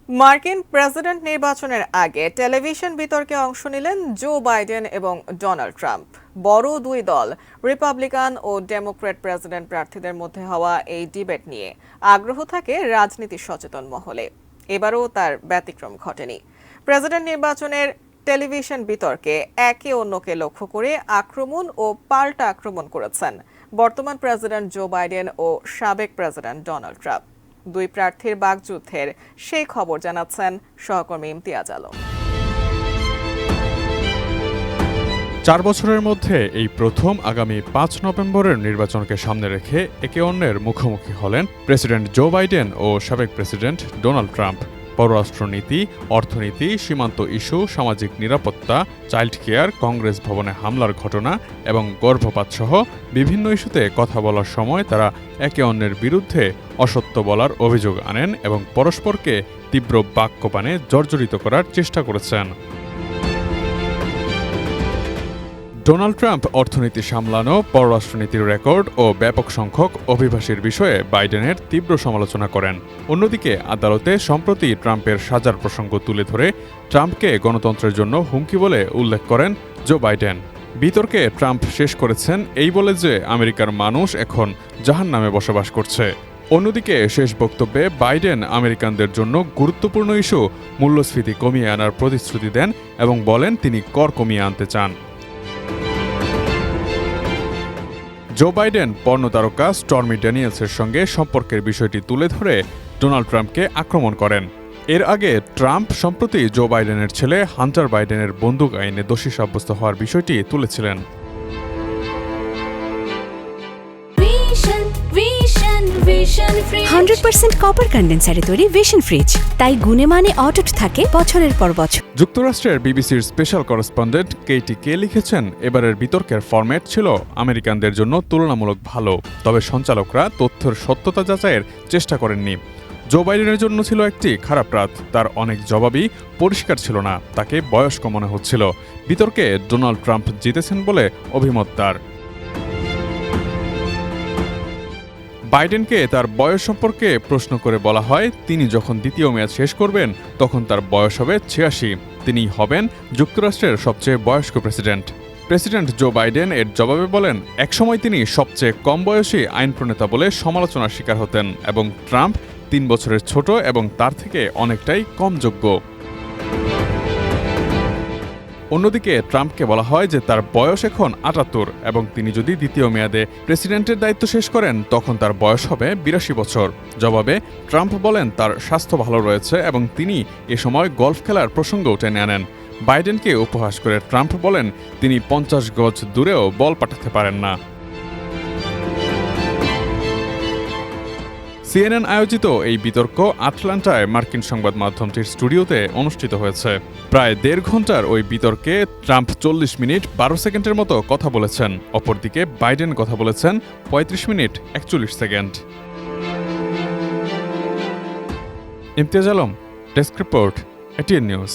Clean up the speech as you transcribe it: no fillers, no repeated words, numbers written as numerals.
মার্কিন প্রেসিডেন্ট নির্বাচনের আগে টেলিভিশন বিতর্কে অংশ নিলেন জো বাইডেন এবং ডোনাল্ড ট্রাম্প। বড় দুই দল রিপাবলিকান ও ডেমোক্র্যাট প্রেসিডেন্ট প্রার্থীদের মধ্যে হওয়া এই ডিবেট নিয়ে আগ্রহ থাকে রাজনীতি সচেতন মহলে। এবারও তার ব্যতিক্রম ঘটেনি। প্রেসিডেন্ট নির্বাচনের টেলিভিশন বিতর্কে একে অন্যকে লক্ষ্য করে আক্রমণ ও পাল্টা আক্রমণ করেছেন বর্তমান প্রেসিডেন্ট জো বাইডেন ও সাবেক প্রেসিডেন্ট ডোনাল্ড ট্রাম্প। দুই প্রার্থীর বাকযুদ্ধের সেই খবর জানাচ্ছেন সহকর্মী ইমতিয়াজ আলম। 4 বছরের মধ্যে এই প্রথম আগামী 5 নভেম্বরের নির্বাচনকে সামনে রেখে একে অন্যের মুখোমুখি হলেন প্রেসিডেন্ট জো বাইডেন ও সাবেক প্রেসিডেন্ট ডোনাল্ড ট্রাম্প। পররাষ্ট্রনীতি, অর্থনীতি, সীমান্ত ইস্যু, সামাজিক নিরাপত্তা, চাইল্ড কেয়ার, কংগ্রেস ভবনে হামলার ঘটনা এবং গর্ভপাতসহ বিভিন্ন ইস্যুতে কথা বলার সময় তারা একে অন্যের বিরুদ্ধে অসত্য বলার অভিযোগ আনেন এবং পরস্পরকে তীব্র বাক্যবাণে জর্জরিত করার চেষ্টা করেছেন। ডোনাল্ড ট্রাম্প অর্থনীতি সামলানো, পররাষ্ট্রনীতির রেকর্ড ও ব্যাপক সংখ্যক অভিবাসীর বিষয়ে বাইডেনের তীব্র সমালোচনা করেন। অন্যদিকে আদালতে সম্প্রতি ট্রাম্পের সাজার প্রসঙ্গ তুলে ধরে ট্রাম্পকে গণতন্ত্রের জন্য হুমকি বলে উল্লেখ করেন জো বাইডেন। বিতর্কে ট্রাম্প শেষ করেছেন এই বলে যে আমেরিকার মানুষ এখন জাহান্নামে বসবাস করছে। অন্যদিকে শেষ বক্তব্যে বাইডেন আমেরিকানদের জন্য গুরুত্বপূর্ণ ইস্যু মূল্যস্ফীতি কমিয়ে আনার প্রতিশ্রুতি দেন এবং বলেন তিনি কর কমিয়ে আনতে চান। জো বাইডেন পর্নো তারকা স্টর্মি ড্যানিয়েলসের সঙ্গে সম্পর্কের বিষয়টি তুলে ধরে ডোনাল্ড ট্রাম্পকে আক্রমণ করেন। এর আগে ট্রাম্প সম্প্রতি জো বাইডেনের ছেলে হান্টার বাইডেনের বন্দুক আইনে দোষী সাব্যস্ত হওয়ার বিষয়টি তুলেছিলেন। 100% কপার কন্ডেন্সারে তৈরি ভিশন ফ্রিজ, তাই গুণে মানে অটুট থাকে বছরের পর বছর। যুক্তরাষ্ট্রের বিবিসির স্পেশাল করেসপন্ডেন্ট কেইটি কে লিখেছেন, এবারের বিতর্কের ফরম্যাট ছিল আমেরিকানদের জন্য তুলনামূলক ভালো, তবে সঞ্চালকরা তথ্যের সত্যতা যাচাইয়ের চেষ্টা করেননি। জো বাইডেনের জন্য ছিল একটি খারাপ রাত। তার অনেক জবাবই পরিষ্কার ছিল না, তাকে বয়স্ক মনে হচ্ছিল। বিতর্কে ডোনাল্ড ট্রাম্প জিতেছেন বলে অভিমত তার। বাইডেনকে তার বয়স সম্পর্কে প্রশ্ন করে বলা হয়, তিনি যখন দ্বিতীয় মেয়াদ শেষ করবেন তখন তার বয়স হবে 86। তিনি হবেন যুক্তরাষ্ট্রের সবচেয়ে বয়স্ক প্রেসিডেন্ট। প্রেসিডেন্ট জো বাইডেন এর জবাবে বলেন, একসময় তিনি সবচেয়ে কম বয়সী আইন প্রণেতা বলে সমালোচনার শিকার হতেন এবং ট্রাম্প 3 বছরের ছোট এবং তার থেকে অনেকটাই কম যোগ্য। অন্যদিকে ট্রাম্পকে বলা হয় যে তার বয়স এখন 78 এবং তিনি যদি দ্বিতীয় মেয়াদে প্রেসিডেন্টের দায়িত্ব শেষ করেন তখন তার বয়স হবে 82 বছর। জবাবে ট্রাম্প বলেন তার স্বাস্থ্য ভালো রয়েছে এবং তিনি এ সময় গলফ খেলার প্রসঙ্গও টেনে আনেন। বাইডেনকে উপহাস করে ট্রাম্প বলেন তিনি 50 গজ দূরেও বল পাঠাতে পারেন না। সিএনএন আয়োজিত এই বিতর্ক আটলান্টায় মার্কিন সংবাদ মাধ্যমটির স্টুডিওতে অনুষ্ঠিত হয়েছে। প্রায় 1.5 ঘন্টার ওই বিতর্কে ট্রাম্প 40 মিনিট 12 সেকেন্ডের মতো কথা বলেছেন, অপরদিকে বাইডেন কথা বলেছেন 35 minute 41 second. Imtiaz Alam, desk report, ATN news.